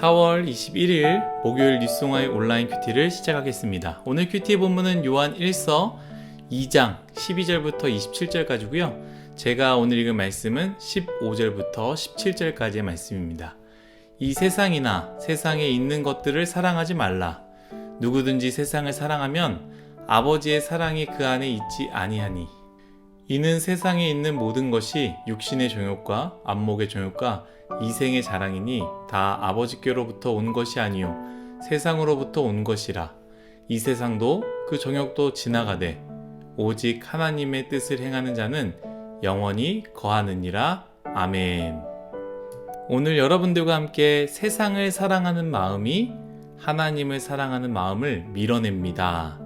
4월 21일 목요일 뉴스송화의 온라인 큐티를 시작하겠습니다. 오늘 큐티 본문은 요한 1서 2장 12절부터 27절까지고요. 제가 오늘 읽은 말씀은 15절부터 17절까지의 말씀입니다. 이 세상이나 세상에 있는 것들을 사랑하지 말라. 누구든지 세상을 사랑하면 아버지의 사랑이 그 안에 있지 아니하니. 이는 세상에 있는 모든 것이 육신의 정욕과 안목의 정욕과 이생의 자랑이니 다 아버지께로부터 온 것이 아니요 세상으로부터 온 것이라. 이 세상도 그 정욕도 지나가되 오직 하나님의 뜻을 행하는 자는 영원히 거하느니라. 아멘. 오늘 여러분들과 함께 세상을 사랑하는 마음이 하나님을 사랑하는 마음을 밀어냅니다.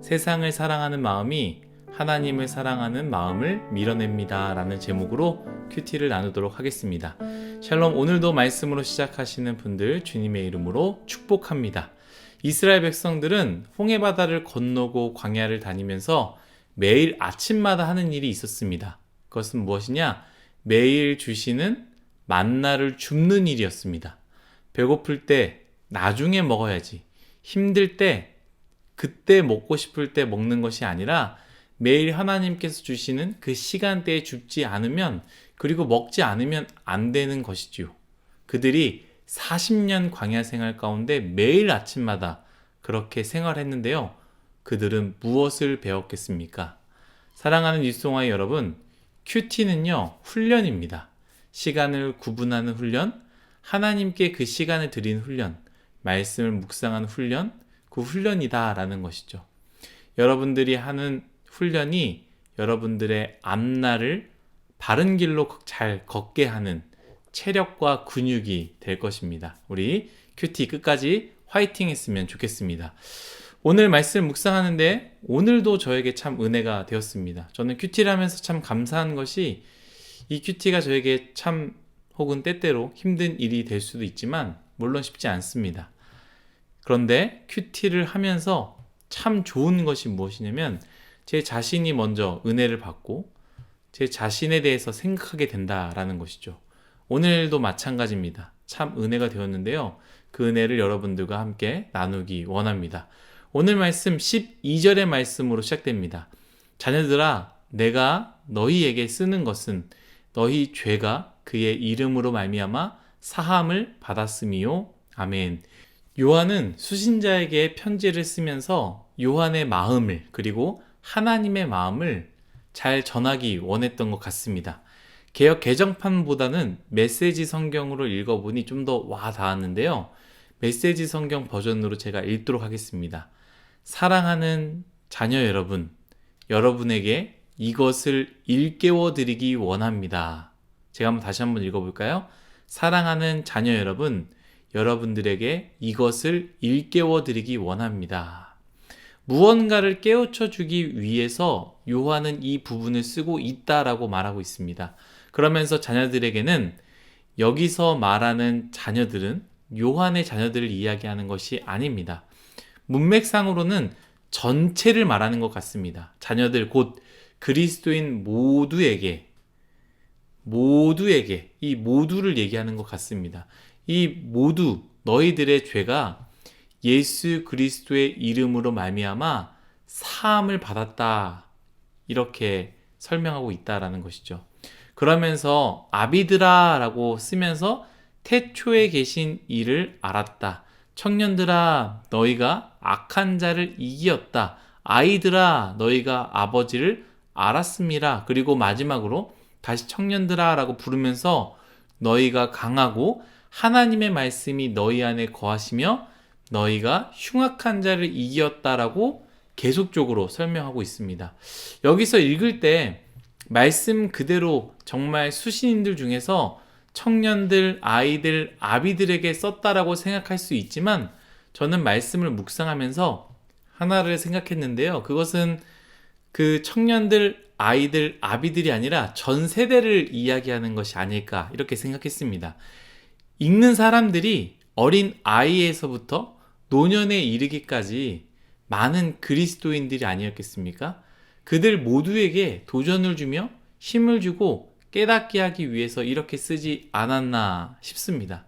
세상을 사랑하는 마음이 하나님을 사랑하는 마음을 밀어냅니다 라는 제목으로 큐티를 나누도록 하겠습니다. 샬롬. 오늘도 말씀으로 시작하시는 분들 주님의 이름으로 축복합니다. 이스라엘 백성들은 홍해바다를 건너고 광야를 다니면서 매일 아침마다 하는 일이 있었습니다. 그것은 무엇이냐? 매일 주시는 만나를 줍는 일이었습니다. 배고플 때 나중에 먹어야지, 힘들 때 그때 먹고 싶을 때 먹는 것이 아니라 매일 하나님께서 주시는 그 시간대에 줍지 않으면, 그리고 먹지 않으면 안 되는 것이지요. 그들이 40년 광야 생활 가운데 매일 아침마다 그렇게 생활했는데요. 그들은 무엇을 배웠겠습니까? 사랑하는 뉴스송화의 여러분, 큐티는요, 훈련입니다. 시간을 구분하는 훈련, 하나님께 그 시간을 드린 훈련, 말씀을 묵상하는 훈련, 그 훈련이다라는 것이죠. 여러분들이 하는 훈련이 여러분들의 앞날을 바른 길로 잘 걷게 하는 체력과 근육이 될 것입니다. 우리 큐티 끝까지 화이팅 했으면 좋겠습니다. 오늘 말씀 묵상하는데 오늘도 저에게 참 은혜가 되었습니다. 저는 큐티를 하면서 참 감사한 것이, 이 큐티가 저에게 참 혹은 때때로 힘든 일이 될 수도 있지만 물론 쉽지 않습니다. 그런데 큐티를 하면서 참 좋은 것이 무엇이냐면 제 자신이 먼저 은혜를 받고 제 자신에 대해서 생각하게 된다라는 것이죠. 오늘도 마찬가지입니다. 참 은혜가 되었는데요. 그 은혜를 여러분들과 함께 나누기 원합니다. 오늘 말씀 12절의 말씀으로 시작됩니다. 자녀들아, 내가 너희에게 쓰는 것은 너희 죄가 그의 이름으로 말미암아 사함을 받았음이요. 아멘. 요한은 수신자에게 편지를 쓰면서 요한의 마음을, 그리고 하나님의 마음을 잘 전하기 원했던 것 같습니다. 개역 개정판보다는 메시지 성경으로 읽어보니 좀 더 와 닿았는데요. 메시지 성경 버전으로 제가 읽도록 하겠습니다. 사랑하는 자녀 여러분, 여러분에게 이것을 일깨워 드리기 원합니다. 제가 다시 한번 읽어볼까요? 사랑하는 자녀 여러분, 여러분들에게 이것을 일깨워 드리기 원합니다. 무언가를 깨우쳐 주기 위해서 요한은 이 부분을 쓰고 있다라고 말하고 있습니다. 그러면서 자녀들에게는, 여기서 말하는 자녀들은 요한의 자녀들을 이야기하는 것이 아닙니다. 문맥상으로는 전체를 말하는 것 같습니다. 자녀들 곧 그리스도인 모두에게 이 모두를 얘기하는 것 같습니다. 이 모두, 너희들의 죄가 예수 그리스도의 이름으로 말미암아 사함을 받았다, 이렇게 설명하고 있다라는 것이죠. 그러면서 아비들아 라고 쓰면서 태초에 계신 이를 알았다. 청년들아, 너희가 악한 자를 이기었다. 아이들아, 너희가 아버지를 알았음이라. 그리고 마지막으로 다시 청년들아 라고 부르면서 너희가 강하고 하나님의 말씀이 너희 안에 거하시며 너희가 흉악한 자를 이기었다라고 계속적으로 설명하고 있습니다. 여기서 읽을 때 말씀 그대로 정말 수신인들 중에서 청년들, 아이들, 아비들에게 썼다라고 생각할 수 있지만, 저는 말씀을 묵상하면서 하나를 생각했는데요. 그것은 그 청년들, 아이들, 아비들이 아니라 전 세대를 이야기하는 것이 아닐까, 이렇게 생각했습니다. 읽는 사람들이 어린 아이에서부터 노년에 이르기까지 많은 그리스도인들이 아니었겠습니까? 그들 모두에게 도전을 주며 힘을 주고 깨닫게 하기 위해서 이렇게 쓰지 않았나 싶습니다.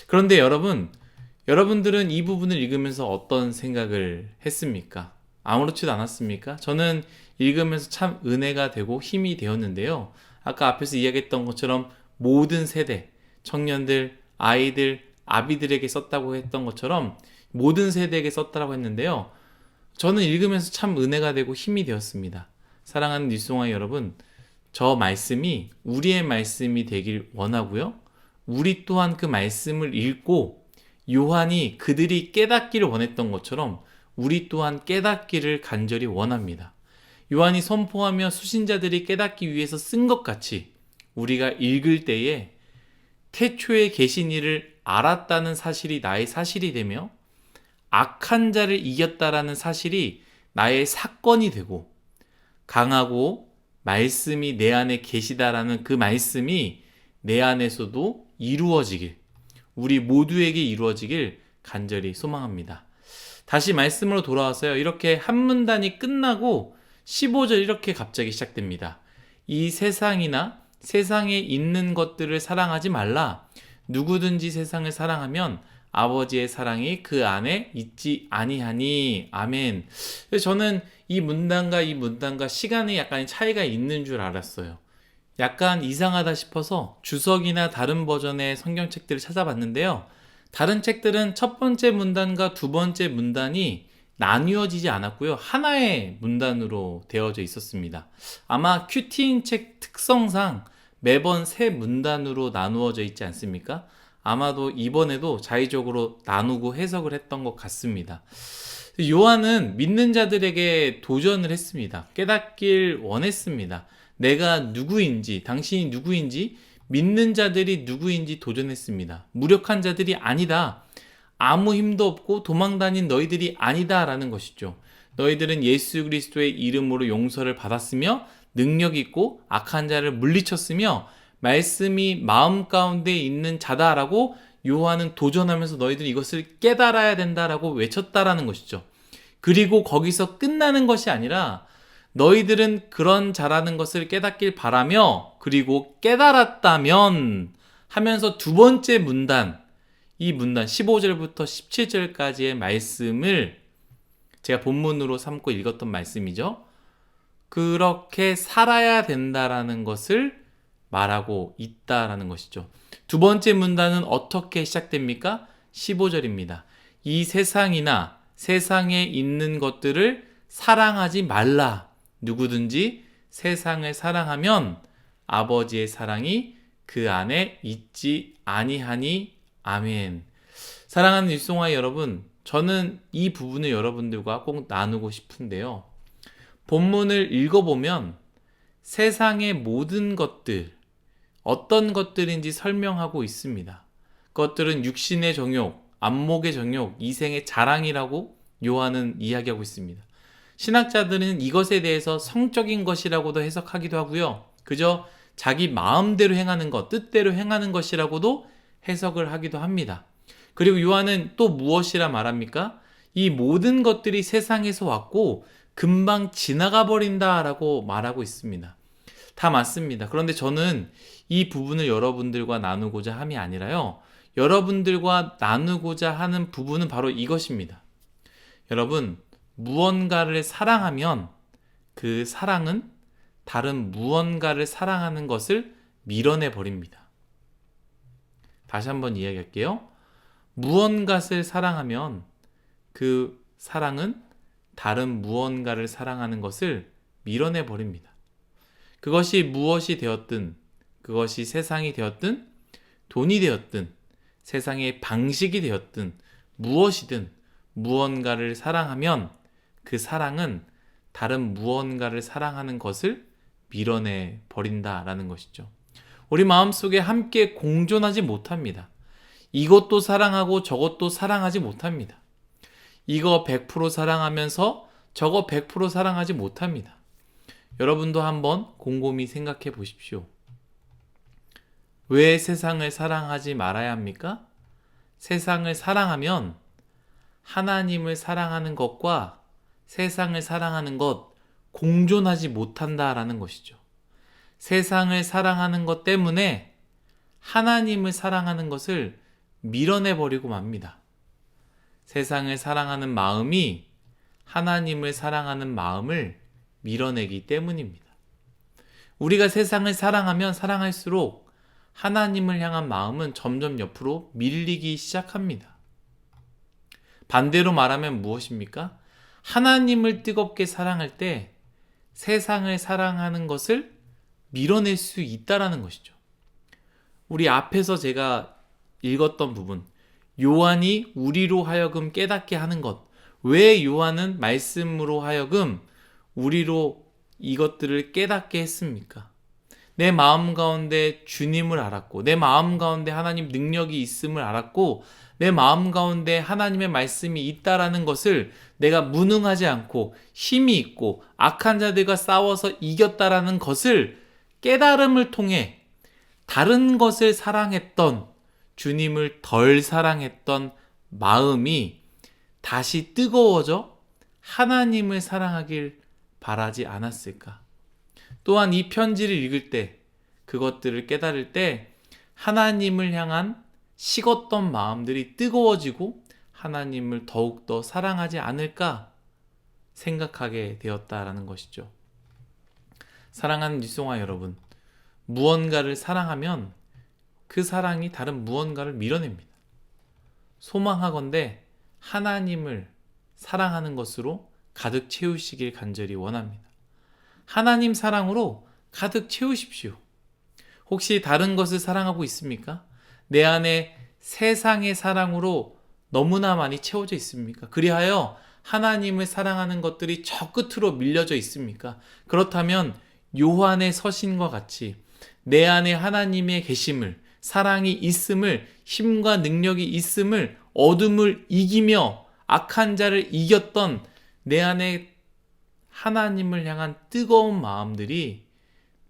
그런데 여러분들은 이 부분을 읽으면서 어떤 생각을 했습니까? 아무렇지도 않았습니까? 저는 읽으면서 참 은혜가 되고 힘이 되었는데요. 아까 앞에서 이야기했던 것처럼 모든 세대, 청년들, 아이들, 아비들에게 썼다고 했던 것처럼 모든 세대에게 썼다고 했는데요. 저는 읽으면서 참 은혜가 되고 힘이 되었습니다. 사랑하는 뉴스공학 여러분, 저 말씀이 우리의 말씀이 되길 원하고요. 우리 또한 그 말씀을 읽고 요한이 그들이 깨닫기를 원했던 것처럼 우리 또한 깨닫기를 간절히 원합니다. 요한이 선포하며 수신자들이 깨닫기 위해서 쓴 것 같이 우리가 읽을 때에 태초에 계신 이를 알았다는 사실이 나의 사실이 되며 악한 자를 이겼다라는 사실이 나의 사건이 되고 강하고 말씀이 내 안에 계시다라는 그 말씀이 내 안에서도 이루어지길, 우리 모두에게 이루어지길 간절히 소망합니다. 다시 말씀으로 돌아와서요. 이렇게 한 문단이 끝나고 15절 이렇게 갑자기 시작됩니다. 이 세상이나 세상에 있는 것들을 사랑하지 말라. 누구든지 세상을 사랑하면 아버지의 사랑이 그 안에 있지 아니하니. 아멘. 저는 이 문단과 시간에 약간 차이가 있는 줄 알았어요. 약간 이상하다 싶어서 주석이나 다른 버전의 성경책들을 찾아봤는데요. 다른 책들은 첫 번째 문단과 두 번째 문단이 나뉘어지지 않았고요. 하나의 문단으로 되어져 있었습니다. 아마 큐티인 책 특성상 매번 세 문단으로 나누어져 있지 않습니까? 아마도 이번에도 자의적으로 나누고 해석을 했던 것 같습니다. 요한은 믿는 자들에게 도전을 했습니다. 깨닫길 원했습니다. 내가 누구인지, 당신이 누구인지, 믿는 자들이 누구인지 도전했습니다. 무력한 자들이 아니다. 아무 힘도 없고 도망다닌 너희들이 아니다 라는 것이죠. 너희들은 예수 그리스도의 이름으로 용서를 받았으며 능력 있고 악한 자를 물리쳤으며 말씀이 마음 가운데 있는 자다라고 요한은 도전하면서 너희들은 이것을 깨달아야 된다라고 외쳤다라는 것이죠. 그리고 거기서 끝나는 것이 아니라 너희들은 그런 자라는 것을 깨닫길 바라며 그리고 깨달았다면 하면서 두 번째 문단, 이 문단 15절부터 17절까지의 말씀을 제가 본문으로 삼고 읽었던 말씀이죠. 그렇게 살아야 된다라는 것을 말하고 있다라는 것이죠. 두 번째 문단은 어떻게 시작됩니까? 15절입니다. 이 세상이나 세상에 있는 것들을 사랑하지 말라. 누구든지 세상을 사랑하면 아버지의 사랑이 그 안에 있지 아니하니. 아멘. 사랑하는 일송아 여러분, 저는 이 부분을 여러분들과 꼭 나누고 싶은데요. 본문을 읽어보면 세상의 모든 것들, 어떤 것들인지 설명하고 있습니다. 그것들은 육신의 정욕, 안목의 정욕, 이생의 자랑이라고 요한은 이야기하고 있습니다. 신학자들은 이것에 대해서 성적인 것이라고도 해석하기도 하고요. 그저 자기 마음대로 행하는 것, 뜻대로 행하는 것이라고도 해석을 하기도 합니다. 그리고 요한은 또 무엇이라 말합니까? 이 모든 것들이 세상에서 왔고 금방 지나가 버린다라고 말하고 있습니다. 다 맞습니다. 그런데 저는 이 부분을 여러분들과 나누고자 함이 아니라요. 여러분들과 나누고자 하는 부분은 바로 이것입니다. 여러분, 무언가를 사랑하면 그 사랑은 다른 무언가를 사랑하는 것을 밀어내 버립니다. 다시 한번 이야기할게요. 무언가를 사랑하면 그 사랑은 다른 무언가를 사랑하는 것을 밀어내 버립니다. 그것이 무엇이 되었든, 그것이 세상이 되었든, 돈이 되었든, 세상의 방식이 되었든, 무엇이든 무언가를 사랑하면 그 사랑은 다른 무언가를 사랑하는 것을 밀어내 버린다라는 것이죠. 우리 마음속에 함께 공존하지 못합니다. 이것도 사랑하고 저것도 사랑하지 못합니다. 이거 100% 사랑하면서 저거 100% 사랑하지 못합니다. 여러분도 한번 곰곰이 생각해 보십시오. 왜 세상을 사랑하지 말아야 합니까? 세상을 사랑하면 하나님을 사랑하는 것과 세상을 사랑하는 것 공존하지 못한다라는 것이죠. 세상을 사랑하는 것 때문에 하나님을 사랑하는 것을 밀어내버리고 맙니다. 세상을 사랑하는 마음이 하나님을 사랑하는 마음을 밀어내기 때문입니다. 우리가 세상을 사랑하면 사랑할수록 하나님을 향한 마음은 점점 옆으로 밀리기 시작합니다. 반대로 말하면 무엇입니까? 하나님을 뜨겁게 사랑할 때 세상을 사랑하는 것을 밀어낼 수 있다라는 것이죠. 우리 앞에서 제가 읽었던 부분, 요한이 우리로 하여금 깨닫게 하는 것, 왜 요한은 말씀으로 하여금 우리로 이것들을 깨닫게 했습니까? 내 마음 가운데 주님을 알았고, 내 마음 가운데 하나님 능력이 있음을 알았고, 내 마음 가운데 하나님의 말씀이 있다라는 것을 내가 무능하지 않고 힘이 있고 악한 자들과 싸워서 이겼다라는 것을 깨달음을 통해 다른 것을 사랑했던, 주님을 덜 사랑했던 마음이 다시 뜨거워져 하나님을 사랑하길 바라지 않았을까? 또한 이 편지를 읽을 때, 그것들을 깨달을 때 하나님을 향한 식었던 마음들이 뜨거워지고 하나님을 더욱더 사랑하지 않을까 생각하게 되었다라는 것이죠. 사랑하는 뉴송아 여러분, 무언가를 사랑하면 그 사랑이 다른 무언가를 밀어냅니다. 소망하건대 하나님을 사랑하는 것으로 가득 채우시길 간절히 원합니다. 하나님 사랑으로 가득 채우십시오. 혹시 다른 것을 사랑하고 있습니까? 내 안에 세상의 사랑으로 너무나 많이 채워져 있습니까? 그리하여 하나님을 사랑하는 것들이 저 끝으로 밀려져 있습니까? 그렇다면 요한의 서신과 같이 내 안에 하나님의 계심을, 사랑이 있음을, 힘과 능력이 있음을, 어둠을 이기며 악한 자를 이겼던 내 안에 하나님을 향한 뜨거운 마음들이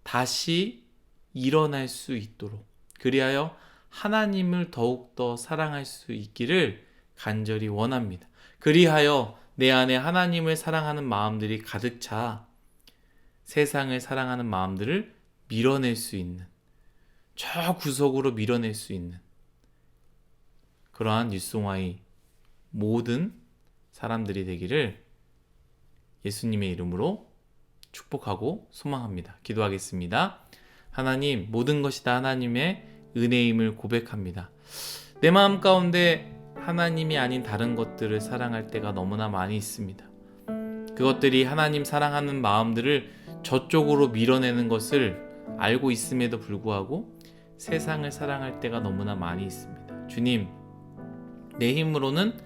다시 일어날 수 있도록, 그리하여 하나님을 더욱더 사랑할 수 있기를 간절히 원합니다. 그리하여 내 안에 하나님을 사랑하는 마음들이 가득 차 세상을 사랑하는 마음들을 밀어낼 수 있는, 저 구석으로 밀어낼 수 있는 그러한 뉴송아의 모든 사람들이 되기를 예수님의 이름으로 축복하고 소망합니다. 기도하겠습니다. 하나님, 모든 것이 다 하나님의 은혜임을 고백합니다. 내 마음 가운데 하나님이 아닌 다른 것들을 사랑할 때가 너무나 많이 있습니다. 그것들이 하나님 사랑하는 마음들을 저쪽으로 밀어내는 것을 알고 있음에도 불구하고 세상을 사랑할 때가 너무나 많이 있습니다. 주님, 내 힘으로는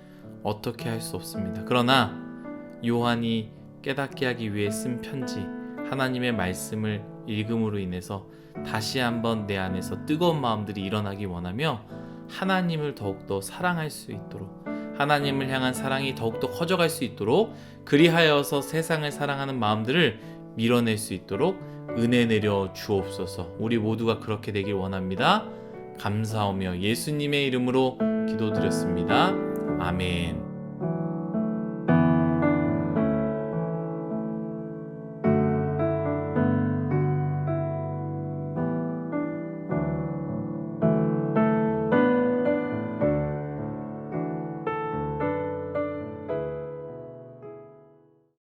어떻게 할 수 없습니다. 그러나 요한이 깨닫게 하기 위해 쓴 편지, 하나님의 말씀을 읽음으로 인해서 다시 한번 내 안에서 뜨거운 마음들이 일어나기 원하며 하나님을 더욱더 사랑할 수 있도록, 하나님을 향한 사랑이 더욱더 커져갈 수 있도록, 그리하여서 세상을 사랑하는 마음들을 밀어낼 수 있도록 은혜 내려 주옵소서. 우리 모두가 그렇게 되길 원합니다. 감사하며 예수님의 이름으로 기도드렸습니다. 아멘.